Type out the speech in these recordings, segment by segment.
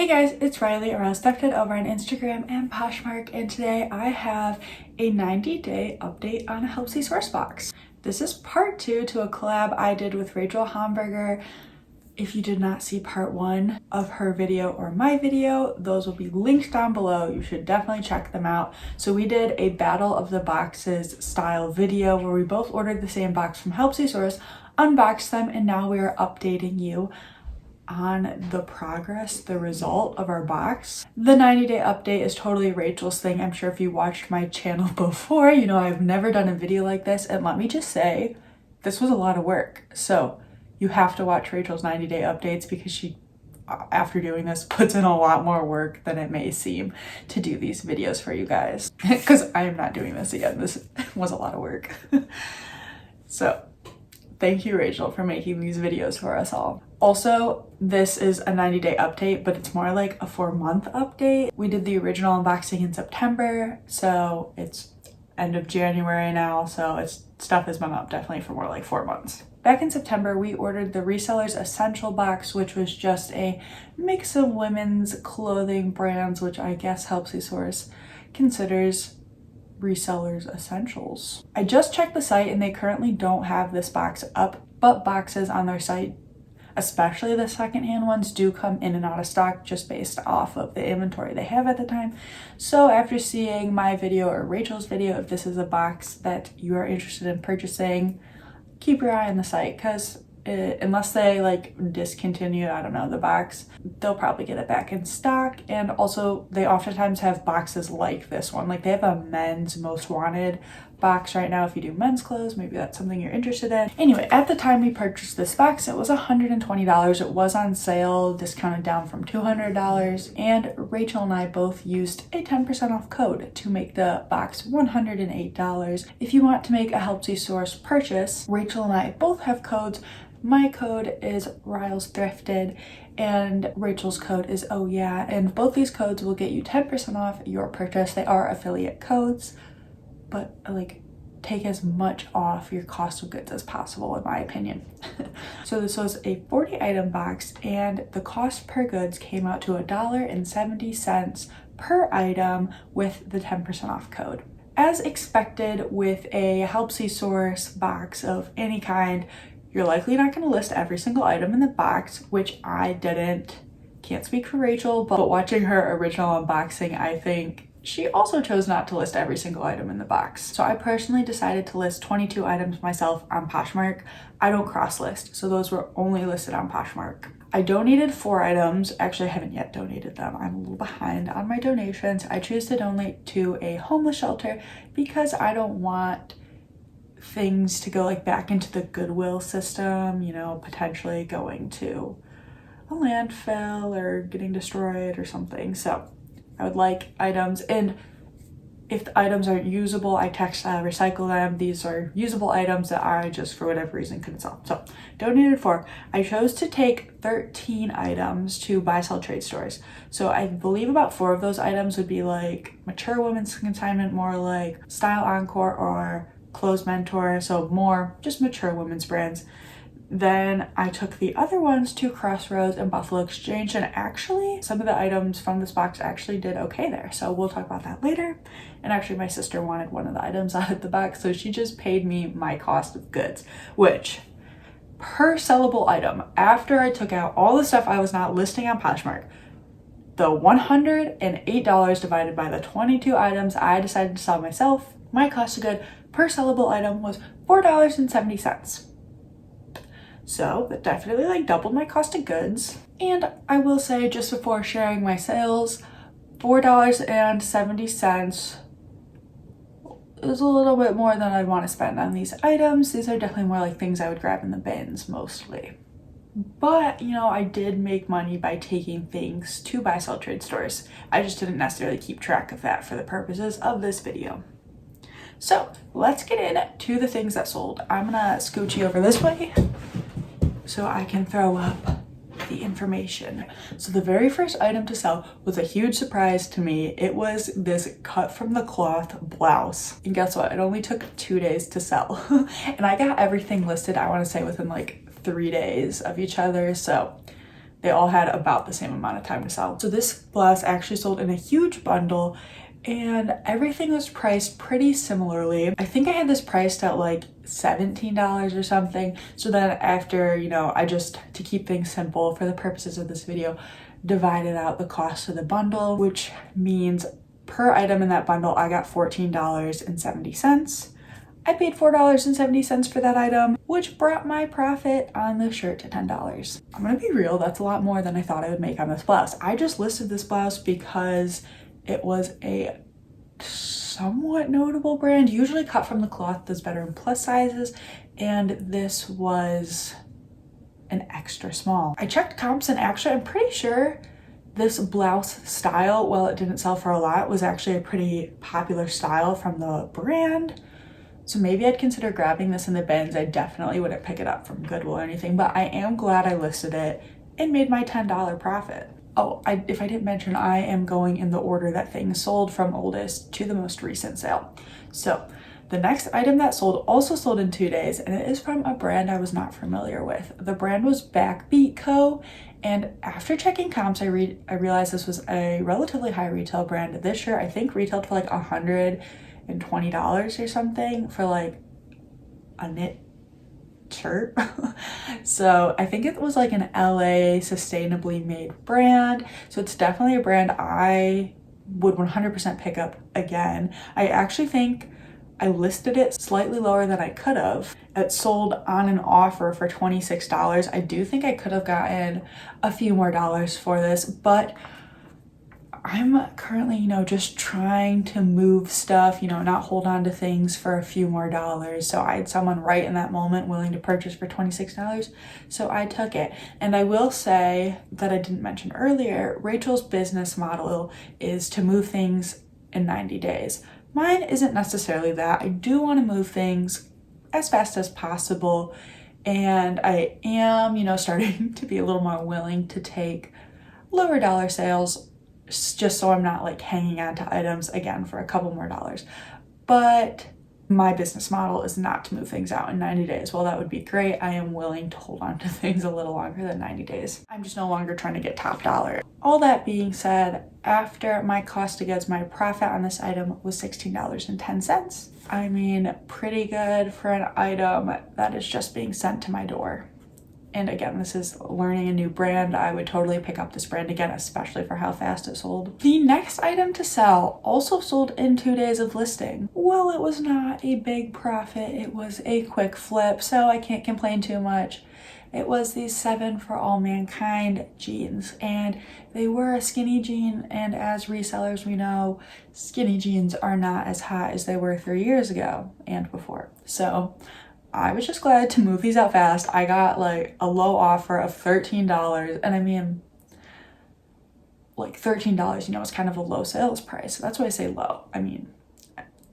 Hey guys, it's Riley or RILZTHRIFTED over on Instagram and Poshmark, and today I have a 90-day update on a Helpsy Source box. This is part 2 to a collab I did with Rachel Hamburger. If you did not see part 1 of her video or my video, those will be linked down below. You should definitely check them out. So we did a Battle of the Boxes style video where we both ordered the same box from Helpsy Source, unboxed them, and now we are updating you on the progress, the result of our box. The 90-day update is totally Rachel's thing. I'm sure if you watched my channel before, you know I've never done a video like this, and let me just say, this was a lot of work. So you have to watch Rachel's 90-day updates because she, after doing this, puts in a lot more work than it may seem to do these videos for you guys. Because I am not doing this again. This was a lot of work. So thank you, Rachel, for making these videos for us all. Also, this is a 90-day update, but it's more like a 4-month update. We did the original unboxing in September, so it's end of January now, so stuff has been up definitely for more like 4 months. Back in September, we ordered the Reseller's Essential box, which was just a mix of women's clothing brands, which I guess Helpsy Source considers Resellers Essentials. I just checked the site and they currently don't have this box up, but boxes on their site, especially the secondhand ones, do come in and out of stock just based off of the inventory they have at the time. So after seeing my video or Rachel's video, if this is a box that you are interested in purchasing, keep your eye on the site, because unless they like discontinue, I don't know, the box, they'll probably get it back in stock. And also they oftentimes have boxes like this one. Like they have a men's most wanted box right now. If you do men's clothes, maybe that's something you're interested in. Anyway, at the time we purchased this box, it was $120. It was on sale, discounted down from $200, and Rachel and I both used a 10% off code to make the box $108. If you want to make a Helpsy Source purchase, Rachel and I both have codes. My code is RILZTHRIFTED and Rachel's code is Oh Yeah, and both these codes will get you 10% off your purchase. They are affiliate codes, but like take as much off your cost of goods as possible, in my opinion. So this was a 40 item box and the cost per goods came out to $1.70 per item with the 10% off code. As expected with a Helpsy Source box of any kind, you're likely not going to list every single item in the box, which I didn't. Can't speak for Rachel, but watching her original unboxing, I think she also chose not to list every single item in the box. So I personally decided to list 22 items myself on Poshmark. I don't cross-list, so those were only listed on Poshmark. I donated 4 items. Actually, I haven't yet donated them. I'm a little behind on my donations. I choose to donate to a homeless shelter because I don't want things to go like back into the Goodwill system, you know, potentially going to a landfill or getting destroyed or something. So I would like items, and if the items aren't usable, I recycle them. These are usable items that I just for whatever reason couldn't sell. So donated 4. I chose to take 13 items to buy sell trade stores. So I believe about 4 of those items would be like mature women's consignment, more like Style Encore or Clothes Mentor, so more just mature women's brands. Then I took the other ones to Crossroads and Buffalo Exchange, and actually some of the items from this box actually did okay there, so we'll talk about that later. And actually my sister wanted one of the items out of the box, so she just paid me my cost of goods, which per sellable item, after I took out all the stuff I was not listing on Poshmark, the $108 divided by the 22 items I decided to sell myself, my cost of good per sellable item was $4.70. So that definitely like doubled my cost of goods. And I will say, just before sharing my sales, $4.70 is a little bit more than I'd want to spend on these items. These are definitely more like things I would grab in the bins mostly. But, you know, I did make money by taking things to buy sell trade stores. I just didn't necessarily keep track of that for the purposes of this video. So let's get into the things that sold. I'm gonna scooch you over this way so I can throw up the information. So the very first item to sell was a huge surprise to me. It was this cut from the cloth blouse. And guess what? It only took 2 days to sell. And I got everything listed, I want to say within like 3 days of each other. So they all had about the same amount of time to sell. So this blouse actually sold in a huge bundle and everything was priced pretty similarly. I think I had this priced at like $17 or something. So then after, you know, I just, to keep things simple for the purposes of this video, divided out the cost of the bundle, which means per item in that bundle, I got $14.70. I paid $4.70 for that item, which brought my profit on the shirt to $10. I'm gonna be real, that's a lot more than I thought I would make on this blouse. I just listed this blouse because it was a somewhat notable brand, usually cut from the cloth that's better in plus sizes, and this was an extra small. I checked comps and actually I'm pretty sure this blouse style, while it didn't sell for a lot, was actually a pretty popular style from the brand. So maybe I'd consider grabbing this in the bins. I definitely wouldn't pick it up from Goodwill or anything, but I am glad I listed it and made my $10 profit. Oh, if I didn't mention, I am going in the order that things sold from oldest to the most recent sale. So the next item that sold also sold in 2 days, and it is from a brand I was not familiar with. The brand was Backbeat Co. And after checking comps, I realized this was a relatively high retail brand. This shirt, I think, retailed for like $120 or something for like a knit shirt. So I think it was like an LA sustainably made brand. So it's definitely a brand I would 100% pick up again. I actually think I listed it slightly lower than I could have. It sold on an offer for $26. I do think I could have gotten a few more dollars for this, but I'm currently, you know, just trying to move stuff, you know, not hold on to things for a few more dollars. So I had someone right in that moment willing to purchase for $26. So I took it. And I will say that I didn't mention earlier, Rachel's business model is to move things in 90 days. Mine isn't necessarily that. I do want to move things as fast as possible. And I am, you know, starting to be a little more willing to take lower dollar sales just so I'm not like hanging on to items again for a couple more dollars. But my business model is not to move things out in 90 days. While that would be great, I am willing to hold on to things a little longer than 90 days. I'm just no longer trying to get top dollar. All that being said, after my cost of goods, my profit on this item was $16.10. I mean, pretty good for an item that is just being sent to my door. And again, this is learning a new brand. I would totally pick up this brand again, especially for how fast it sold. The next item to sell also sold in 2 days of listing. Well, it was not a big profit. It was a quick flip, so I can't complain too much. It was these 7 for All Mankind jeans, and they were a skinny jean, and as resellers we know, skinny jeans are not as hot as they were 3 years ago and before. So I was just glad to move these out fast. I got like a low offer of $13, and I mean, like $13, you know, is kind of a low sales price. So that's why I say low. I mean,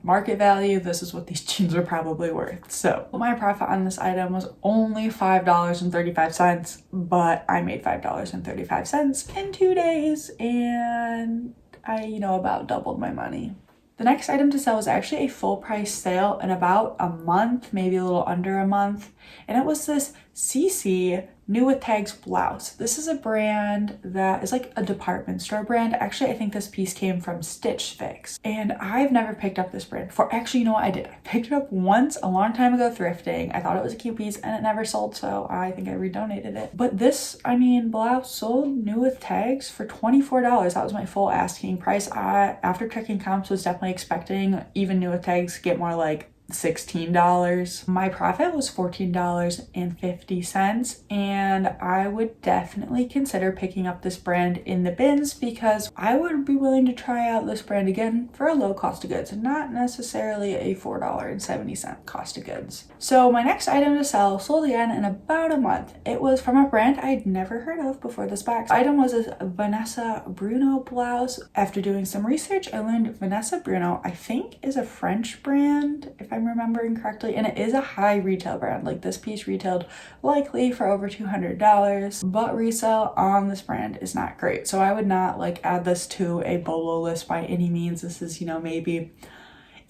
market value, this is what these jeans are probably worth. So my profit on this item was only $5.35, but I made $5.35 in 2 days, and I, you know, about doubled my money. The next item to sell was actually a full price sale in about a month, maybe a little under a month. And it was this CC New With Tags blouse. This is a brand that is like a department store brand. Actually, I think this piece came from Stitch Fix. And I've never picked up this brand before. Actually, you know what? I did. I picked it up once a long time ago thrifting. I thought it was a cute piece and it never sold, so I think I redonated it. But this, I mean, blouse sold New With Tags for $24. That was my full asking price. I, after checking comps, was definitely expecting even New With Tags to get more like $16. My profit was $14.50, and I would definitely consider picking up this brand in the bins because I would be willing to try out this brand again for a low cost of goods, not necessarily a $4.70 cost of goods. So my next item to sell sold again in about a month. It was from a brand I'd never heard of before this box. The item was a Vanessa Bruno blouse. After doing some research, I learned Vanessa Bruno, I think, is a French brand, if I'm remembering correctly, and it is a high retail brand. Like this piece retailed likely for over $200, but resale on this brand is not great. So I would not like add this to a BOLO list by any means. This is, you know, maybe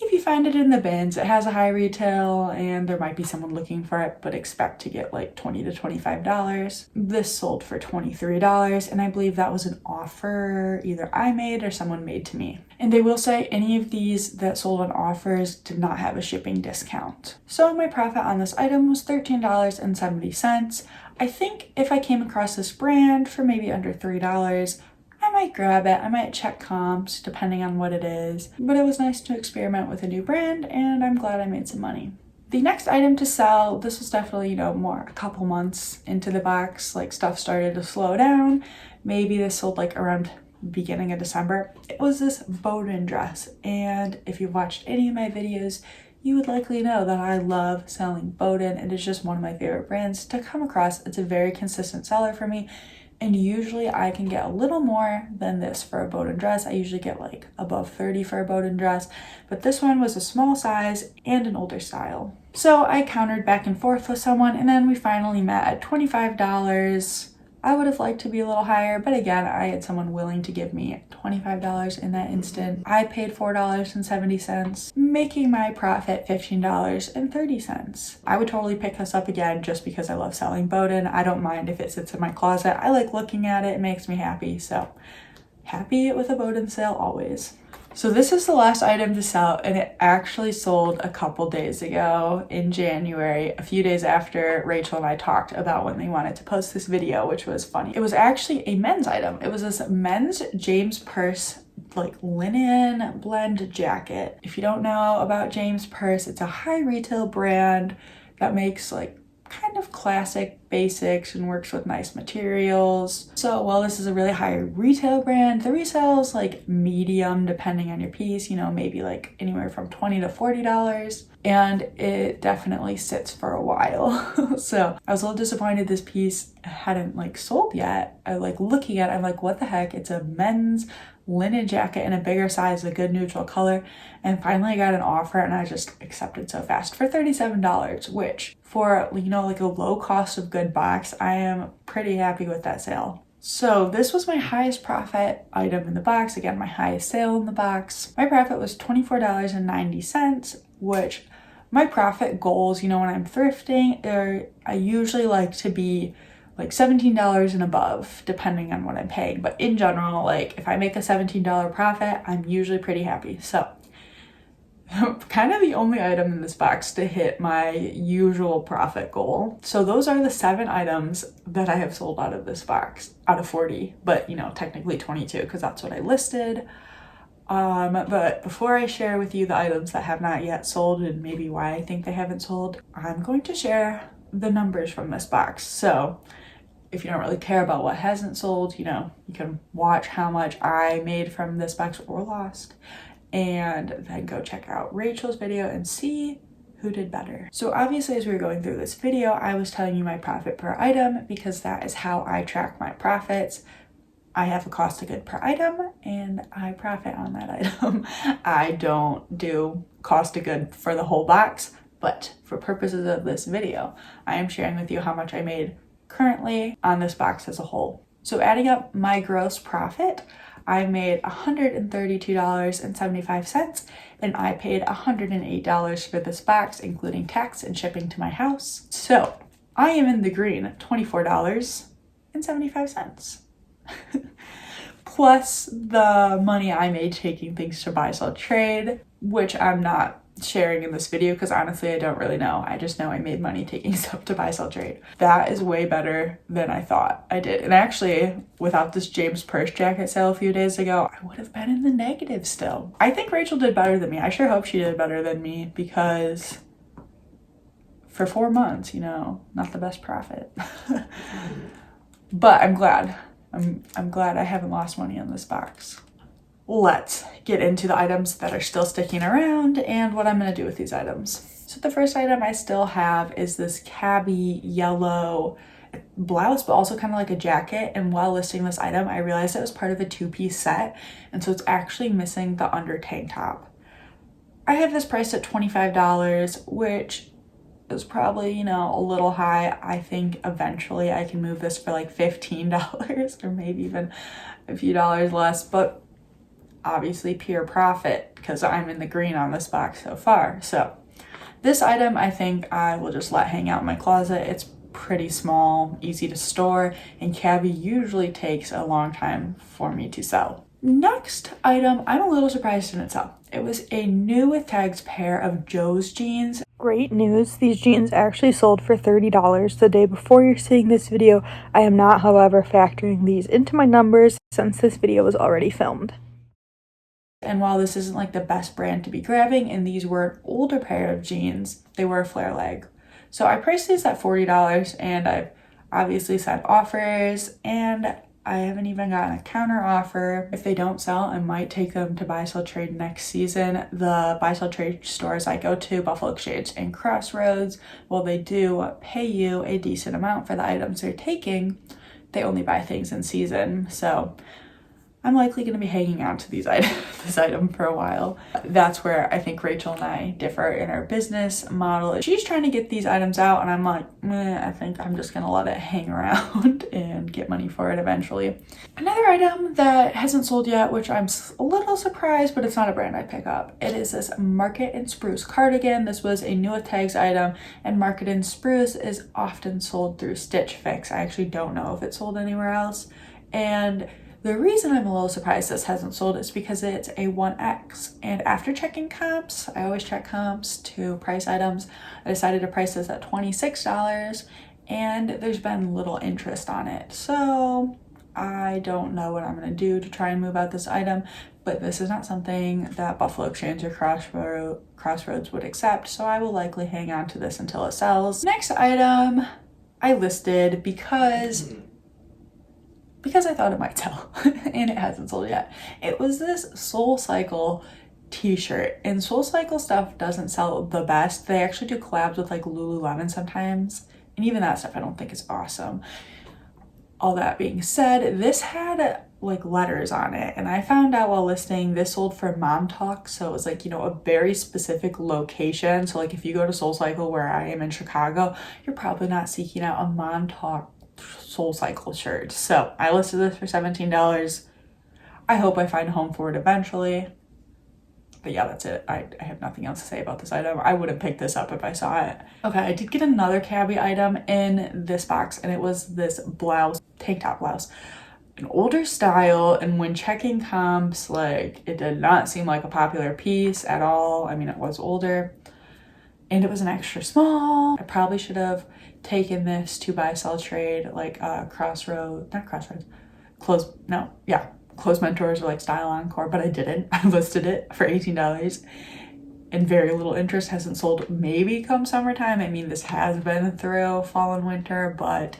if you find it in the bins, it has a high retail and there might be someone looking for it, but expect to get like $20 to $25. This sold for $23, and I believe that was an offer either I made or someone made to me. And they will say any of these that sold on offers did not have a shipping discount. So my profit on this item was $13.70. I think if I came across this brand for maybe under $3, I might grab it. I might check comps depending on what it is, but it was nice to experiment with a new brand, and I'm glad I made some money. The next item to sell, this was definitely, more a couple months into the box, like stuff started to slow down. Maybe this sold like around beginning of December. It was this Bowden dress, and if you've watched any of my videos, you would likely know that I love selling Bowden. It is just one of my favorite brands to come across. It's a very consistent seller for me. And usually I can get a little more than this for a Bowden dress. I usually get like above 30 for a Bowden dress, but this one was a small size and an older style. So I countered back and forth with someone, and then we finally met at $25. I would have liked to be a little higher, but again, I had someone willing to give me $25 in that instant. I paid $4.70, making my profit $15.30. I would totally pick this up again just because I love selling Bowden. I don't mind if it sits in my closet. I like looking at it. It makes me happy. So happy with a Bowden sale always. So this is the last item to sell, and it actually sold a couple days ago in January, a few days after Rachel and I talked about when they wanted to post this video, which was funny. It was actually a men's item. It was this men's James Purse like linen blend jacket. If you don't know about James Purse, it's a high retail brand that makes like kind of classic basics and works with nice materials. So while this is a really high retail brand, the resale is like medium depending on your piece, maybe like anywhere from $20 to $40. And it definitely sits for a while. So I was a little disappointed this piece hadn't like sold yet. I like looking at it, I'm like, what the heck? It's a men's linen jacket in a bigger size, a good neutral color. And finally I got an offer and I just accepted so fast for $37, which for, like a low cost of good box, I am pretty happy with that sale. So this was my highest profit item in the box. Again, my highest sale in the box. My profit was $24.90, which my profit goals, when I'm thrifting, I usually like to be like $17 and above, depending on what I'm paying. But in general, like if I make a $17 profit, I'm usually pretty happy. So kind of the only item in this box to hit my usual profit goal. So those are the 7 items that I have sold out of this box, out of 40, but technically 22 because that's what I listed. But before I share with you the items that have not yet sold and maybe why I think they haven't sold, I'm going to share the numbers from this box. So if you don't really care about what hasn't sold, you can watch how much I made from this box or lost, and then go check out Rachel's video and see who did better. So obviously as we were going through this video, I was telling you my profit per item because that is how I track my profits. I have a cost of good per item and I profit on that item. I don't do cost of good for the whole box, but for purposes of this video, I am sharing with you how much I made currently on this box as a whole. So adding up my gross profit, I made $132.75, and I paid $108 for this box, including tax and shipping to my house. So I am in the green, $24.75. Plus the money I made taking things to buy, sell, trade, which I'm not sharing in this video because honestly I don't really know. I just know I made money taking stuff to buy, sell, trade. That is way better than I thought I did. And actually, without this James Purse jacket sale a few days ago, I would have been in the negative still. I think Rachel did better than me. I sure hope she did better than me because for 4 months, not the best profit. But I'm glad. I'm glad I haven't lost money on this box. Let's get into the items that are still sticking around and what I'm going to do with these items. So the first item I still have is this cabby yellow blouse, but also kind of like a jacket. And while listing this item, I realized it was part of a 2-piece set. And so it's actually missing the under tank top. I have this priced at $25, which is probably, a little high. I think eventually I can move this for like $15 or maybe even a few dollars less, but obviously pure profit because I'm in the green on this box so far. So this item I think I will just let hang out in my closet. It's pretty small, easy to store, and cabbie usually takes a long time for me to sell. Next item, I'm a little surprised didn't sell. It was a new with tags pair of Joe's jeans. Great news, these jeans actually sold for $30 the day before you're seeing this video. I am not, however, factoring these into my numbers since this video was already filmed. And while this isn't like the best brand to be grabbing, and these were an older pair of jeans, they were a flare leg. So I priced these at $40, and I've obviously sent offers, and I haven't even gotten a counter offer. If they don't sell, I might take them to buy, sell, trade next season. The buy, sell, trade stores I go to, Buffalo Exchange and Crossroads, while they do pay you a decent amount for the items they're taking, they only buy things in season. So I'm likely going to be hanging on to this item for a while. That's where I think Rachel and I differ in our business model. She's trying to get these items out, and I'm like, I think I'm just going to let it hang around and get money for it eventually. Another item that hasn't sold yet, which I'm a little surprised, but it's not a brand I pick up. It is this Market and Spruce cardigan. This was a new with tags item, and Market and Spruce is often sold through Stitch Fix. I actually don't know if it's sold anywhere else. And the reason I'm a little surprised this hasn't sold is because it's a 1X, and after checking comps, I always check comps to price items, I decided to price this at $26, and there's been little interest on it. So I don't know what I'm going to do to try and move out this item, but this is not something that Buffalo Exchange or Crossroads would accept, so I will likely hang on to this until it sells. Next item I listed because I thought it might sell and it hasn't sold yet. It was this SoulCycle t-shirt, and SoulCycle stuff doesn't sell the best. They actually do collabs with like Lululemon sometimes, and even that stuff I don't think is awesome. All that being said, this had like letters on it, and I found out while listing this sold for Mom Talk, so it was like, you know, a very specific location. So like if you go to SoulCycle where I am in Chicago, you're probably not seeking out a Mom Talk SoulCycle shirt. So I listed this for $17. I hope I find a home for it eventually. But yeah, that's it. I have nothing else to say about this item. I wouldn't pick this up if I saw it. Okay, I did get another cabbie item in this box, and it was this blouse, tank top blouse. An older style, and when checking comps, like, it did not seem like a popular piece at all. I mean, it was older, and it was an extra small. I probably should have taken this to buy, sell, trade, like Clothes Mentors or like Style Encore, but I didn't. I listed it for $18, and very little interest. Hasn't sold maybe come summertime. I mean, this has been through fall and winter, but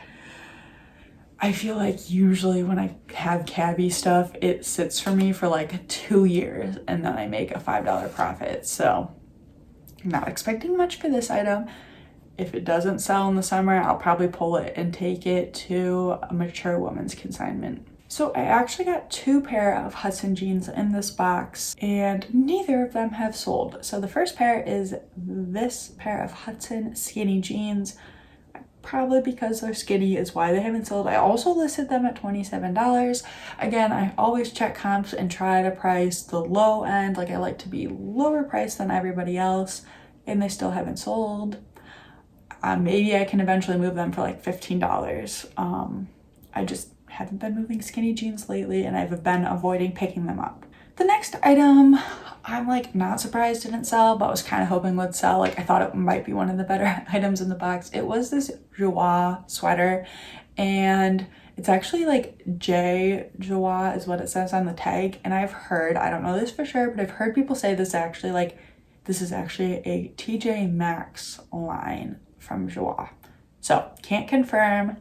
I feel like usually when I have cabbie stuff, it sits for me for like 2 years, and then I make a $5 profit. So I'm not expecting much for this item. If it doesn't sell in the summer, I'll probably pull it and take it to a mature woman's consignment. So I actually got 2 pair of Hudson jeans in this box, and neither of them have sold. So the first pair is this pair of Hudson skinny jeans. Probably because they're skinny is why they haven't sold. I also listed them at $27. Again, I always check comps and try to price the low end. Like, I like to be lower priced than everybody else, and they still haven't sold. Maybe I can eventually move them for like $15. I just haven't been moving skinny jeans lately, and I've been avoiding picking them up. The next item, I'm like not surprised didn't sell, but was kind of hoping would sell. Like, I thought it might be one of the better items in the box. It was this Joie sweater, and it's actually like J Joie is what it says on the tag. And I've heard, I don't know this for sure, but I've heard people say this is actually a TJ Maxx line from Joie. So can't confirm,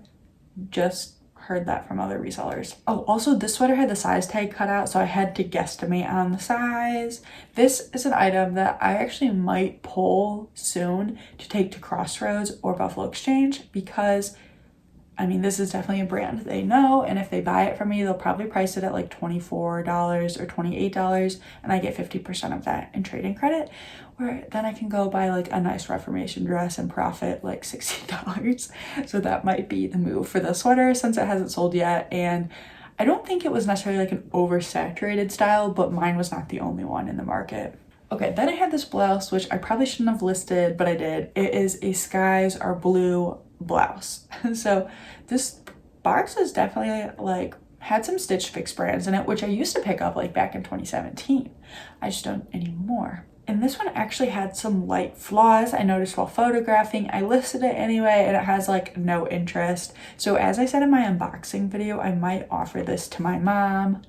just heard that from other resellers. Oh, also this sweater had the size tag cut out, so I had to guesstimate on the size. This is an item that I actually might pull soon to take to Crossroads or Buffalo Exchange, because I mean, this is definitely a brand they know, and if they buy it from me, they'll probably price it at like $24 or $28, and I get 50% of that in trading credit, where then I can go buy like a nice Reformation dress and profit like $16. So that might be the move for the sweater, since it hasn't sold yet, and I don't think it was necessarily like an oversaturated style, but mine was not the only one in the market. Okay, then I had this blouse, which I probably shouldn't have listed, but I did. It is a skies are blue blouse. So this box is definitely like had some Stitch Fix brands in it, which I used to pick up like back in 2017. I just don't anymore. And this one actually had some light flaws I noticed while photographing. I listed it anyway, and it has like no interest. So as I said in my unboxing video, I might offer this to my mom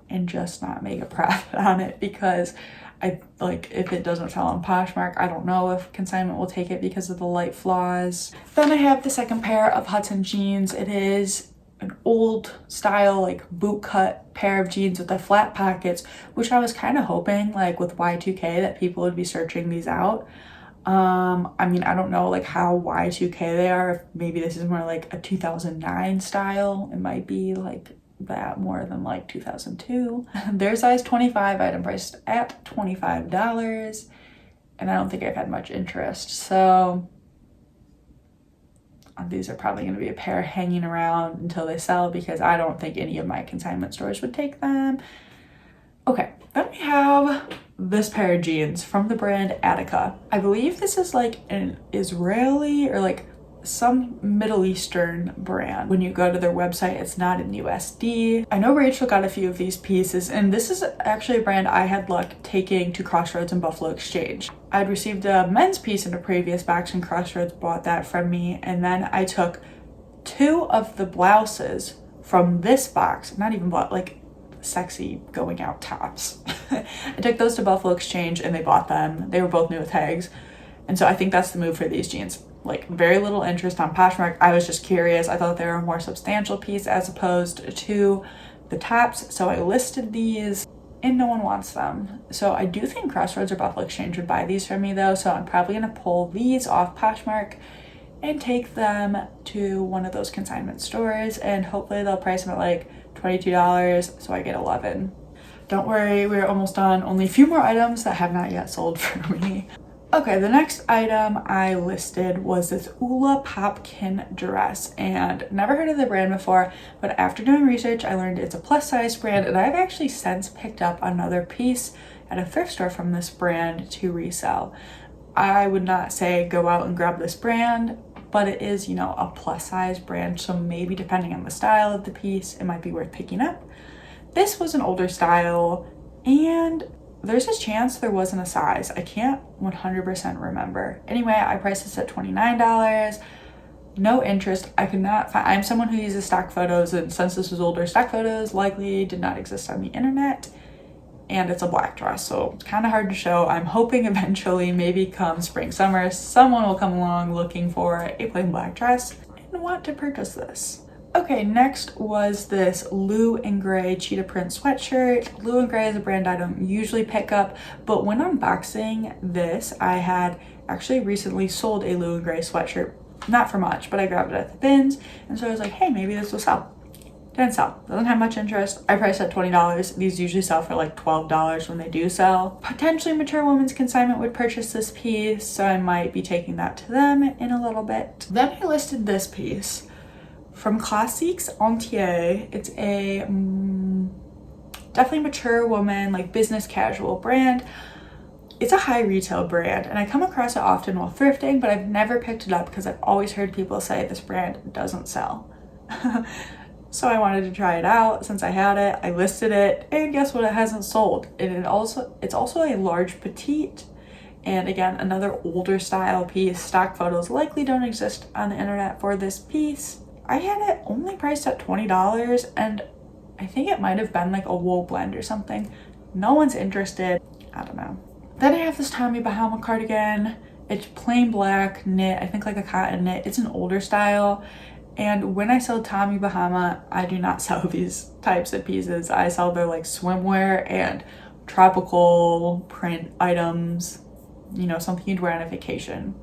and just not make a profit on it, because I like, if it doesn't sell on Poshmark, I don't know if consignment will take it because of the light flaws. Then I have the second pair of Hudson jeans. It is an old style like boot cut pair of jeans with the flat pockets, which I was kind of hoping like with Y2K that people would be searching these out. I mean, I don't know like how Y2K they are. If maybe this is more like a 2009 style. It might be like that more than like 2002. They're size 25, item priced at $25, and I don't think I've had much interest. So these are probably going to be a pair hanging around until they sell, because I don't think any of my consignment stores would take them. Okay, then we have this pair of jeans from the brand Attica. I believe this is like an Israeli or like some Middle Eastern brand. When you go to their website, it's not in USD. I know Rachel got a few of these pieces, and this is actually a brand I had luck taking to Crossroads and Buffalo Exchange. I'd received a men's piece in a previous box, and Crossroads bought that from me, and then I took 2 of the blouses from this box, not even bought like sexy going out tops. I took those to Buffalo Exchange and they bought them. They were both new with tags, and so I think that's the move for these jeans. Like very little interest on Poshmark. I was just curious. I thought they were a more substantial piece as opposed to the tops. So I listed these and no one wants them. So I do think Crossroads or Buffalo Exchange would buy these from me though. So I'm probably gonna pull these off Poshmark and take them to one of those consignment stores, and hopefully they'll price them at like $22 so I get 11. Don't worry, we're almost done. Only a few more items that have not yet sold for me. Okay, the next item I listed was this Ula Popkin dress, and never heard of the brand before, but after doing research, I learned it's a plus size brand, and I've actually since picked up another piece at a thrift store from this brand to resell. I would not say go out and grab this brand, but it is, you know, a plus size brand, so maybe depending on the style of the piece, it might be worth picking up. This was an older style, and there's a chance there wasn't a size. I can't 100% remember. Anyway, I priced this at $29. No interest. I could not find. I'm someone who uses stock photos, and since this was older, stock photos likely did not exist on the internet. And it's a black dress, so it's kind of hard to show. I'm hoping eventually, maybe come spring, summer, someone will come along looking for a plain black dress and want to purchase this. Okay, next was this Blue and Gray cheetah print sweatshirt. Blue and Gray is a brand I don't usually pick up, but when unboxing this, I had actually recently sold a Blue and Gray sweatshirt. Not for much, but I grabbed it at the bins, and so I was like, hey, maybe this will sell. Didn't sell. Doesn't have much interest. I priced at $20. These usually sell for like $12 when they do sell. Potentially Mature Women's Consignment would purchase this piece, so I might be taking that to them in a little bit. Then I listed this piece from Classiques Entier. It's a definitely mature woman, like business casual brand. It's a high retail brand, and I come across it often while thrifting, but I've never picked it up because I've always heard people say this brand doesn't sell. So I wanted to try it out since I had it. I listed it, and guess what? It hasn't sold. And it's also a large petite, and again, another older style piece. Stock photos likely don't exist on the internet for this piece. I had it only priced at $20, and I think it might have been like a wool blend or something. No one's interested. I don't know. Then I have this Tommy Bahama cardigan. It's plain black knit, I think like a cotton knit. It's an older style. And when I sell Tommy Bahama, I do not sell these types of pieces. I sell their like swimwear and tropical print items, you know, something you'd wear on a vacation.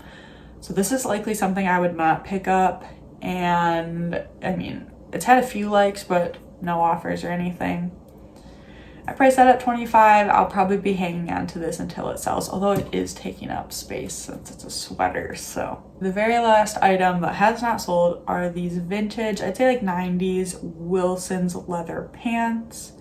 So this is likely something I would not pick up. And I mean, it's had a few likes, but no offers or anything. I priced that at $25. I'll probably be hanging on to this until it sells, although it is taking up space since it's a sweater. So the very last item that has not sold are these vintage, I'd say like 90s Wilson's leather pants.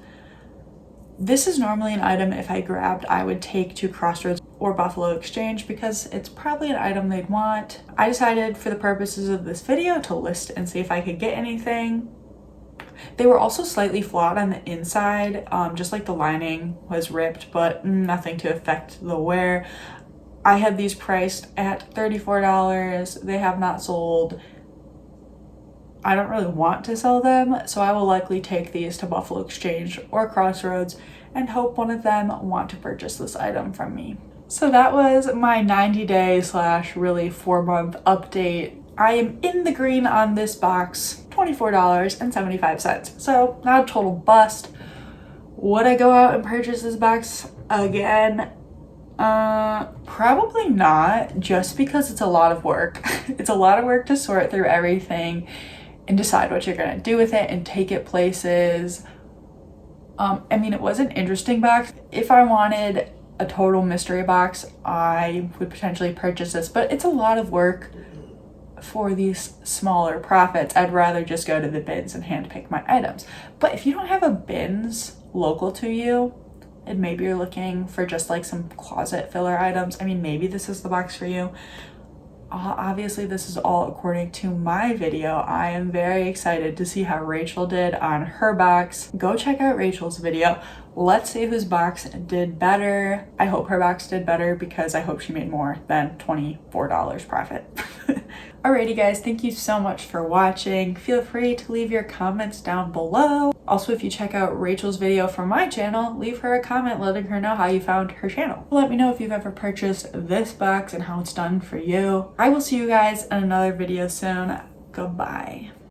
This is normally an item if I grabbed, I would take to Crossroads or Buffalo Exchange because it's probably an item they'd want. I decided for the purposes of this video to list and see if I could get anything. They were also slightly flawed on the inside, just like the lining was ripped, but nothing to affect the wear. I had these priced at $34. They have not sold. I don't really want to sell them, so I will likely take these to Buffalo Exchange or Crossroads and hope one of them want to purchase this item from me. So that was my 90-day / really 4-month update. I am in the green on this box, $24.75. So not a total bust. Would I go out and purchase this box again? Probably not, just because it's a lot of work. It's a lot of work to sort through everything and decide what you're gonna do with it and take it places. I mean, it was an interesting box. If I wanted a total mystery box, I would potentially purchase this, but it's a lot of work for these smaller profits. I'd rather just go to the bins and handpick my items. But if you don't have a bins local to you, and maybe you're looking for just like some closet filler items, I mean, maybe this is the box for you. Obviously, this is all according to my video. I am very excited to see how Rachel did on her box. Go check out Rachel's video. Let's see whose box did better. I hope her box did better because I hope she made more than $24 profit. Alrighty guys, thank you so much for watching. Feel free to leave your comments down below. Also, if you check out Rachel's video from my channel, leave her a comment letting her know how you found her channel. Let me know if you've ever purchased this box and how it's done for you. I will see you guys in another video soon. Goodbye.